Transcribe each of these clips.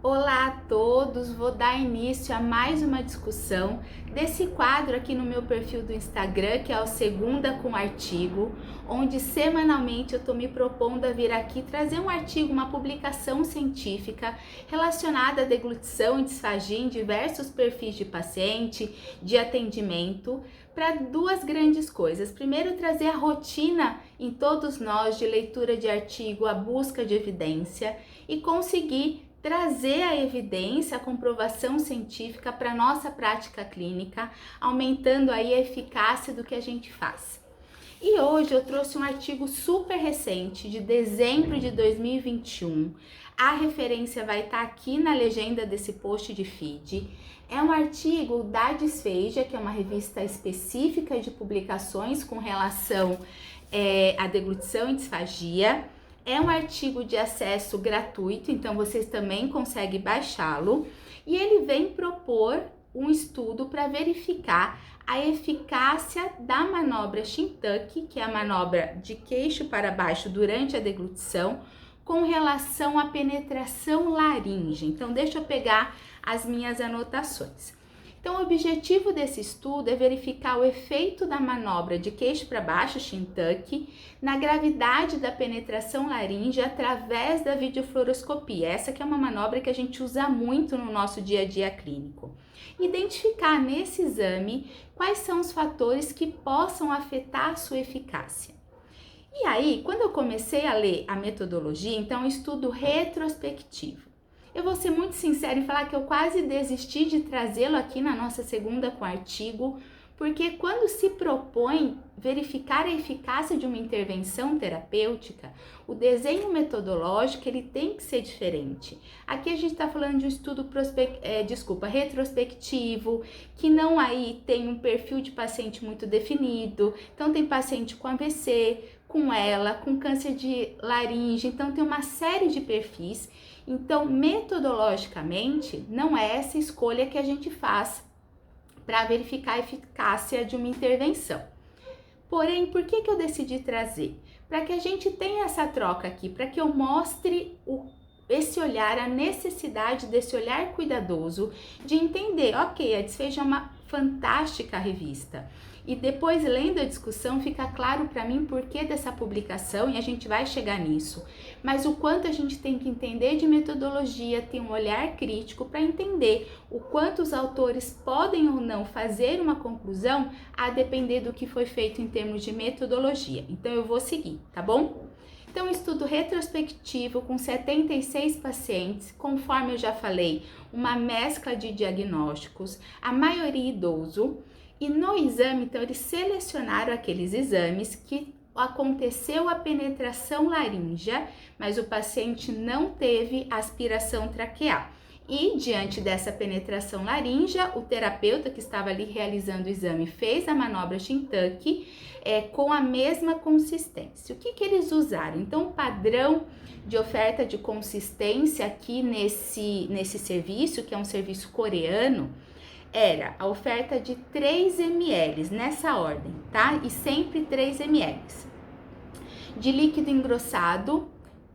Olá a todos, vou dar início a mais uma discussão desse quadro aqui no meu perfil do Instagram, que é o Segunda com Artigo, onde semanalmente eu estou me propondo a vir aqui trazer um artigo, uma publicação científica relacionada à deglutição e disfagia em diversos perfis de paciente, de atendimento, para duas grandes coisas. Primeiro, trazer a rotina em todos nós de leitura de artigo, a busca de evidência e conseguir trazer a evidência, a comprovação científica para a nossa prática clínica, aumentando aí a eficácia do que a gente faz. E hoje eu trouxe um artigo super recente, de dezembro de 2021. A referência vai estar aqui na legenda desse post de feed. É um artigo da Disfagia, que é uma revista específica de publicações com relação à deglutição e disfagia. É um artigo de acesso gratuito, então vocês também conseguem baixá-lo. E ele vem propor um estudo para verificar a eficácia da manobra Shintucky, que é a manobra de queixo para baixo durante a deglutição, com relação à penetração laríngea. Então, deixa eu pegar as minhas anotações. Então, o objetivo desse estudo é verificar o efeito da manobra de queixo para baixo, Shintucky, na gravidade da penetração laríngea através da videofluoroscopia. Essa que é uma manobra que a gente usa muito no nosso dia a dia clínico. Identificar nesse exame quais são os fatores que possam afetar a sua eficácia. E aí, quando eu comecei a ler a metodologia, então, é um estudo retrospectivo. Eu vou ser muito sincera em falar que eu quase desisti de trazê-lo aqui na nossa segunda com artigo, porque quando se propõe verificar a eficácia de uma intervenção terapêutica, o desenho metodológico ele tem que ser diferente. Aqui a gente está falando de um estudo retrospectivo, que não aí tem um perfil de paciente muito definido, então tem paciente com AVC, com ELA, com câncer de laringe, então tem uma série de perfis. Então, metodologicamente, não é essa escolha que a gente faz para verificar a eficácia de uma intervenção. Porém, por que eu decidi trazer? Para que a gente tenha essa troca aqui, para que eu mostre esse olhar, a necessidade desse olhar cuidadoso de entender, ok, a Disfagia é uma fantástica revista. E depois, lendo a discussão, fica claro para mim por que dessa publicação e a gente vai chegar nisso. Mas o quanto a gente tem que entender de metodologia, ter um olhar crítico para entender o quanto os autores podem ou não fazer uma conclusão a depender do que foi feito em termos de metodologia. Então eu vou seguir, tá bom? Então, estudo retrospectivo com 76 pacientes, conforme eu já falei, uma mescla de diagnósticos, a maioria idoso. E no exame, então, eles selecionaram aqueles exames que aconteceu a penetração laríngea, mas o paciente não teve aspiração traqueal. E, diante dessa penetração laríngea, o terapeuta que estava ali realizando o exame fez a manobra Shintucky com a mesma consistência. O que eles usaram? Então, o padrão de oferta de consistência aqui nesse serviço, que é um serviço coreano, era a oferta de 3 ml, nessa ordem, tá? E sempre 3 ml. De líquido engrossado,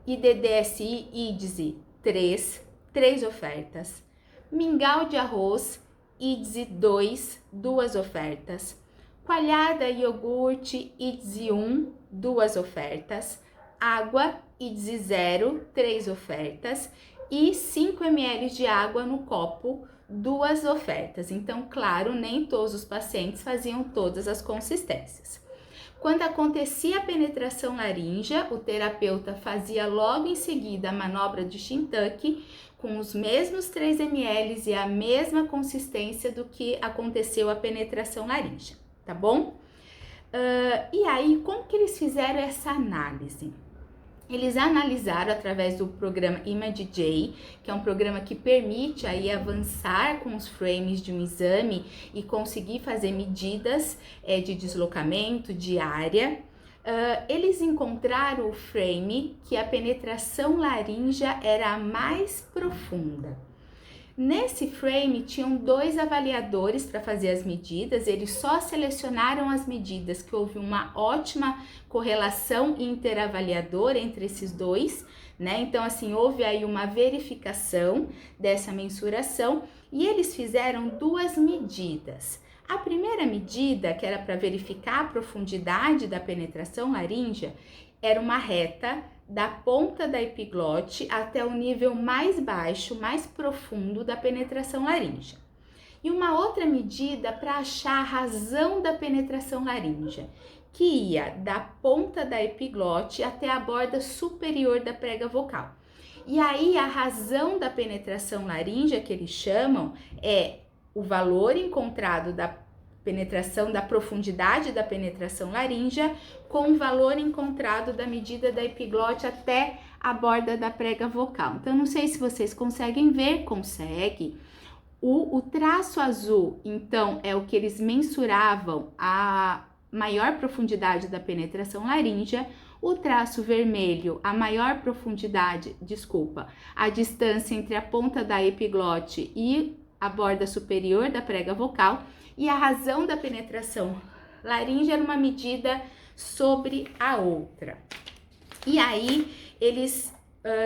IDDSI, IDSI, 3 ofertas. Mingau de arroz, IDSI 2 ofertas. Coalhada iogurte, IDSI 2 ofertas. Água, IDSI 0, 3 ofertas. E 5 ml de água no copo, 2 ofertas. Então, claro, nem todos os pacientes faziam todas as consistências. Quando acontecia a penetração laríngea, o terapeuta fazia logo em seguida a manobra de Shintucky com os mesmos 3 ml e a mesma consistência do que aconteceu a penetração laríngea, tá bom? E aí, como que eles fizeram essa análise? Eles analisaram através do programa ImageJ, que é um programa que permite aí avançar com os frames de um exame e conseguir fazer medidas de deslocamento, de área. Eles encontraram o frame que a penetração laríngea era a mais profunda. Nesse frame tinham 2 avaliadores para fazer as medidas, eles só selecionaram as medidas que houve uma ótima correlação interavaliadora entre esses dois, né? Então, assim, houve aí uma verificação dessa mensuração e eles fizeram 2 medidas. A primeira medida, que era para verificar a profundidade da penetração laríngea, era uma reta da ponta da epiglote até o nível mais baixo, mais profundo da penetração laríngea. E uma outra medida para achar a razão da penetração laríngea, que ia da ponta da epiglote até a borda superior da prega vocal. E aí a razão da penetração laríngea, que eles chamam, é o valor encontrado da penetração, da profundidade da penetração laríngea, com o valor encontrado da medida da epiglote até a borda da prega vocal. Então, não sei se vocês conseguem ver, consegue. O traço azul, então, é o que eles mensuravam a maior profundidade da penetração laríngea. O traço vermelho, a maior profundidade, a distância entre a ponta da epiglote e a borda superior da prega vocal. E a razão da penetração laríngea era uma medida sobre a outra. E aí, eles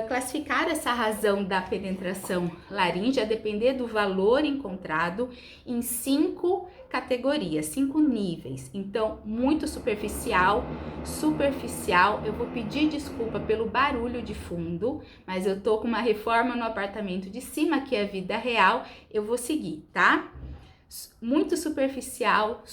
classificaram essa razão da penetração laríngea, a depender do valor encontrado, em 5 categorias, 5 níveis. Então, muito superficial, eu vou pedir desculpa pelo barulho de fundo, mas eu tô com uma reforma no apartamento de cima, que é a vida real, eu vou seguir, tá? Muito superficial,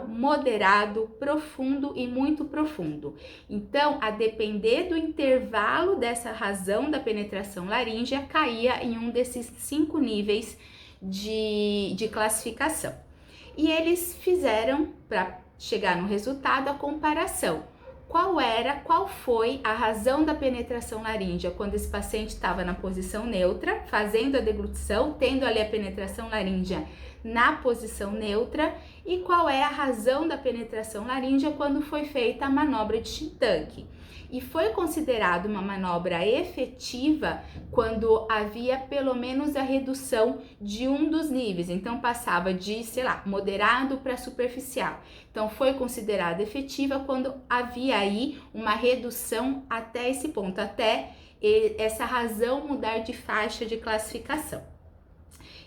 moderado, profundo e muito profundo. Então, a depender do intervalo dessa razão da penetração laríngea, caía em um desses 5 níveis de classificação. E eles fizeram, para chegar no resultado, a comparação. Qual foi a razão da penetração laríngea quando esse paciente estava na posição neutra, fazendo a deglutição, tendo ali a penetração laríngea na posição neutra, e qual é a razão da penetração laríngea quando foi feita a manobra de Shintank. E foi considerado uma manobra efetiva quando havia pelo menos a redução de um dos níveis. Então, passava de, moderado para superficial. Então, foi considerada efetiva quando havia aí uma redução até esse ponto, até essa razão mudar de faixa de classificação.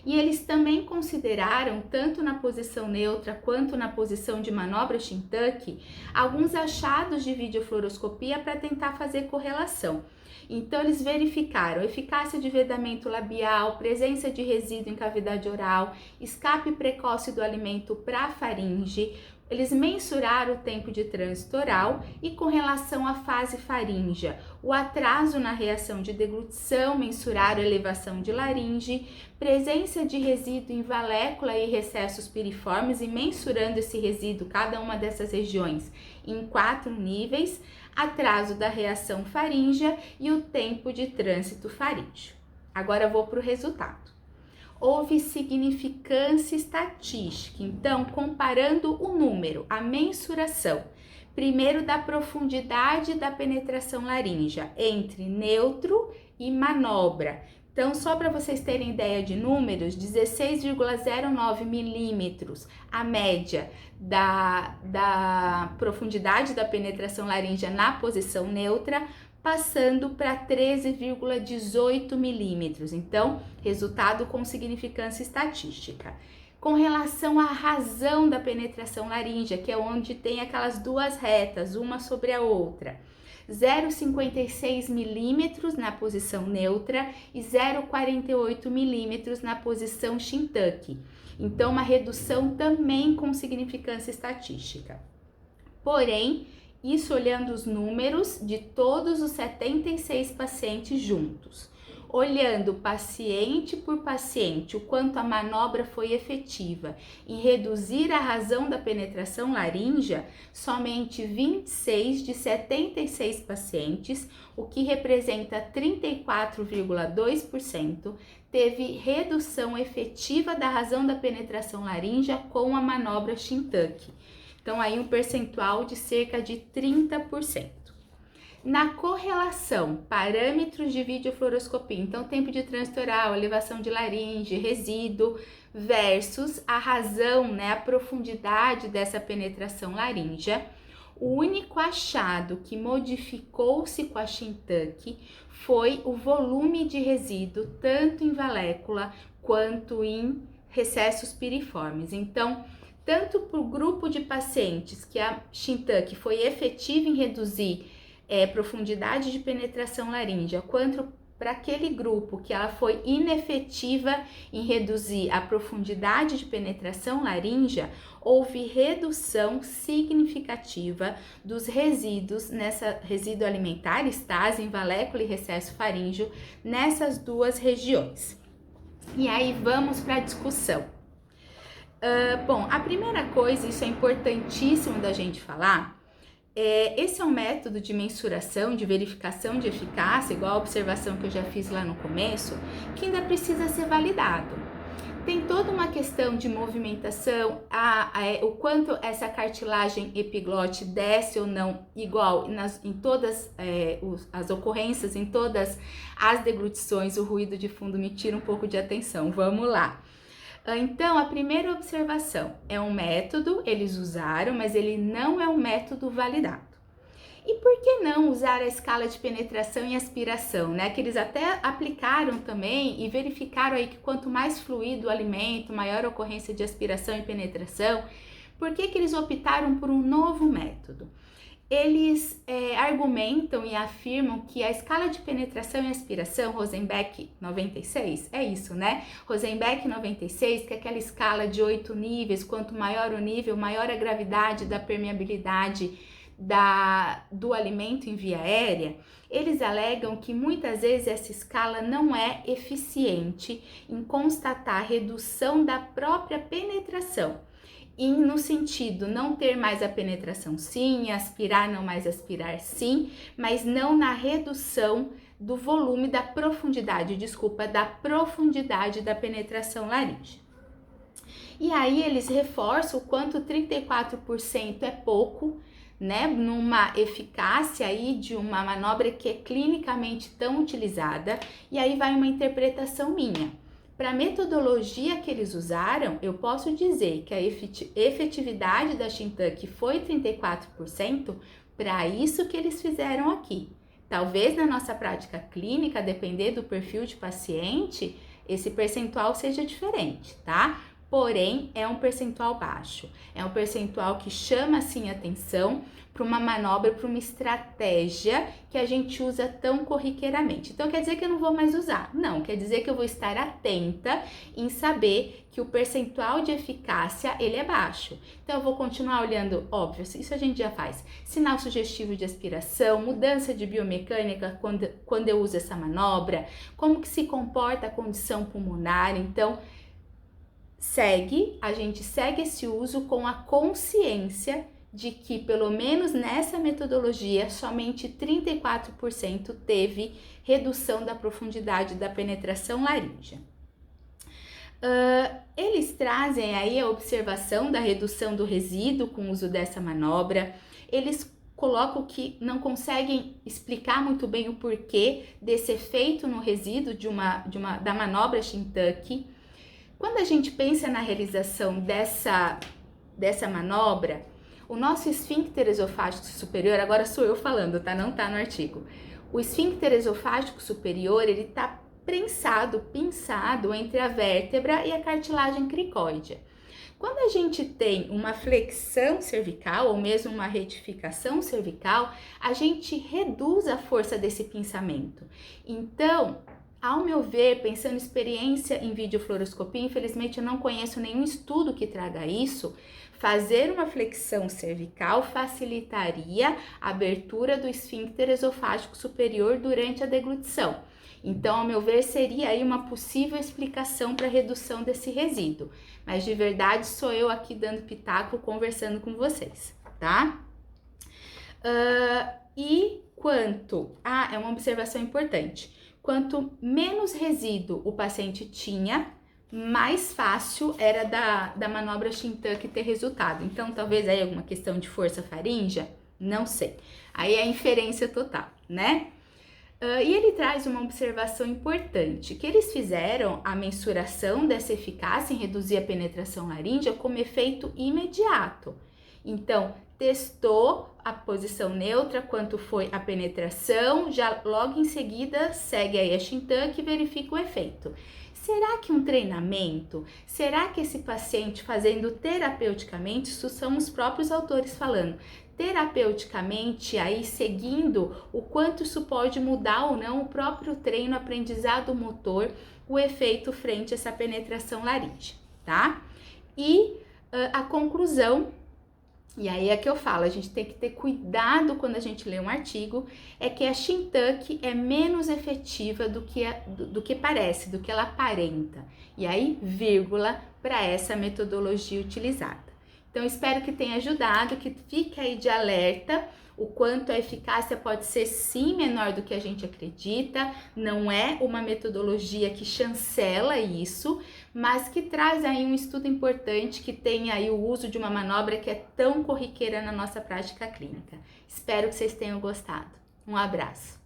E eles também consideraram, tanto na posição neutra quanto na posição de manobra Shintank, alguns achados de videofluoroscopia para tentar fazer correlação. Então, eles verificaram eficácia de vedamento labial, presença de resíduo em cavidade oral, escape precoce do alimento para a faringe. Eles mensuraram o tempo de trânsito oral e, com relação à fase faríngea, o atraso na reação de deglutição, mensuraram a elevação de laringe, presença de resíduo em valécula e recessos piriformes e mensurando esse resíduo, cada uma dessas regiões, em 4 níveis, atraso da reação faríngea e o tempo de trânsito faríngeo. Agora eu vou para o resultado. Houve significância estatística, então, comparando o número, a mensuração, primeiro da profundidade da penetração laríngea entre neutro e manobra. Então, só para vocês terem ideia de números, 16,09 milímetros a média da profundidade da penetração laríngea na posição neutra, passando para 13,18 milímetros. Então, resultado com significância estatística. Com relação à razão da penetração laríngea, que é onde tem aquelas 2 retas, uma sobre a outra, 0,56 milímetros na posição neutra e 0,48 milímetros na posição Shintank. Então, uma redução também com significância estatística. Porém, isso olhando os números de todos os 76 pacientes juntos. Olhando paciente por paciente, o quanto a manobra foi efetiva em reduzir a razão da penetração laríngea, somente 26 de 76 pacientes, o que representa 34,2%, teve redução efetiva da razão da penetração laríngea com a manobra Shintank. Então, aí um percentual de cerca de 30%. Na correlação, parâmetros de videofluoroscopia, então tempo de trânsito oral, elevação de laringe, resíduo, versus a razão, né, a profundidade dessa penetração laríngea. O único achado que modificou-se com a Shintucky foi o volume de resíduo, tanto em valécula quanto em recessos piriformes. Então, tanto para o grupo de pacientes que a Shintucky foi efetiva em reduzir profundidade de penetração laríngea, quanto para aquele grupo que ela foi inefetiva em reduzir a profundidade de penetração laríngea, houve redução significativa dos resíduos, resíduo alimentar, estase, valécula e recesso faríngeo, nessas duas regiões. E aí vamos para a discussão. Bom, a primeira coisa, isso é importantíssimo da gente falar, esse é um método de mensuração, de verificação de eficácia, igual a observação que eu já fiz lá no começo, que ainda precisa ser validado. Tem toda uma questão de movimentação, o quanto essa cartilagem epiglote desce ou não igual em todas as ocorrências, em todas as deglutições. O ruído de fundo me tira um pouco de atenção, vamos lá. Então, a primeira observação é um método, eles usaram, mas ele não é um método validado. E por que não usar a escala de penetração e aspiração, né? Que eles até aplicaram também e verificaram aí que quanto mais fluido o alimento, maior a ocorrência de aspiração e penetração. Por que eles optaram por um novo método? Eles argumentam e afirmam que a escala de penetração e aspiração, Rosenbeck 96, é isso, né? Rosenbeck 96, que é aquela escala de 8 níveis, quanto maior o nível, maior a gravidade da permeabilidade do alimento em via aérea. Eles alegam que muitas vezes essa escala não é eficiente em constatar a redução da própria penetração. E no sentido não ter mais a penetração sim, aspirar não mais aspirar sim, mas não na redução do volume da profundidade da penetração laríngea. E aí eles reforçam o quanto 34% é pouco, né, numa eficácia aí de uma manobra que é clinicamente tão utilizada, e aí vai uma interpretação minha. Para a metodologia que eles usaram, eu posso dizer que a efetividade da Shintucky foi 34%, para isso que eles fizeram aqui. Talvez na nossa prática clínica, depender do perfil de paciente, esse percentual seja diferente, tá? Porém, é um percentual baixo, é um percentual que chama assim atenção para uma manobra, para uma estratégia que a gente usa tão corriqueiramente. Então, quer dizer que eu não vou mais usar? Não, quer dizer que eu vou estar atenta em saber que o percentual de eficácia, ele é baixo. Então, eu vou continuar olhando, óbvio, isso a gente já faz. Sinal sugestivo de aspiração, mudança de biomecânica quando eu uso essa manobra, como que se comporta a condição pulmonar. Então, a gente segue esse uso com a consciência de que, pelo menos nessa metodologia, somente 34% teve redução da profundidade da penetração laríngea. Eles trazem aí a observação da redução do resíduo com o uso dessa manobra. Eles colocam que não conseguem explicar muito bem o porquê desse efeito no resíduo da manobra Shintucky. Quando a gente pensa na realização dessa manobra, o nosso esfíncter esofágico superior, agora sou eu falando, tá? Não tá no artigo. O esfíncter esofágico superior, ele tá pinçado entre a vértebra e a cartilagem cricoide. Quando a gente tem uma flexão cervical ou mesmo uma retificação cervical, a gente reduz a força desse pinçamento. Então, ao meu ver, pensando em experiência em videofluoroscopia, infelizmente eu não conheço nenhum estudo que traga isso, fazer uma flexão cervical facilitaria a abertura do esfíncter esofágico superior durante a deglutição. Então, ao meu ver, seria aí uma possível explicação para a redução desse resíduo. Mas de verdade, sou eu aqui dando pitaco, conversando com vocês, tá? É uma observação importante. Quanto menos resíduo o paciente tinha, mais fácil era da manobra Shintucky ter resultado. Então, talvez aí alguma questão de força faríngea, Não sei. Aí é inferência total, né? E ele traz uma observação importante, que eles fizeram a mensuração dessa eficácia em reduzir a penetração laríngea como efeito imediato. Então, testou a posição neutra, quanto foi a penetração, já logo em seguida segue aí a Shintank e verifica o efeito. Será que um treinamento, será que esse paciente fazendo terapeuticamente, isso são os próprios autores falando, terapeuticamente, aí seguindo o quanto isso pode mudar ou não o próprio treino, aprendizado motor, o efeito frente a essa penetração laríngea, tá? E a conclusão, e aí é que eu falo, a gente tem que ter cuidado quando a gente lê um artigo, é que a Shintank é menos efetiva do que parece, do que ela aparenta. E aí, vírgula, para essa metodologia utilizada. Então, espero que tenha ajudado, que fique aí de alerta o quanto a eficácia pode ser sim menor do que a gente acredita, não é uma metodologia que chancela isso, mas que traz aí um estudo importante que tem aí o uso de uma manobra que é tão corriqueira na nossa prática clínica. Espero que vocês tenham gostado. Um abraço!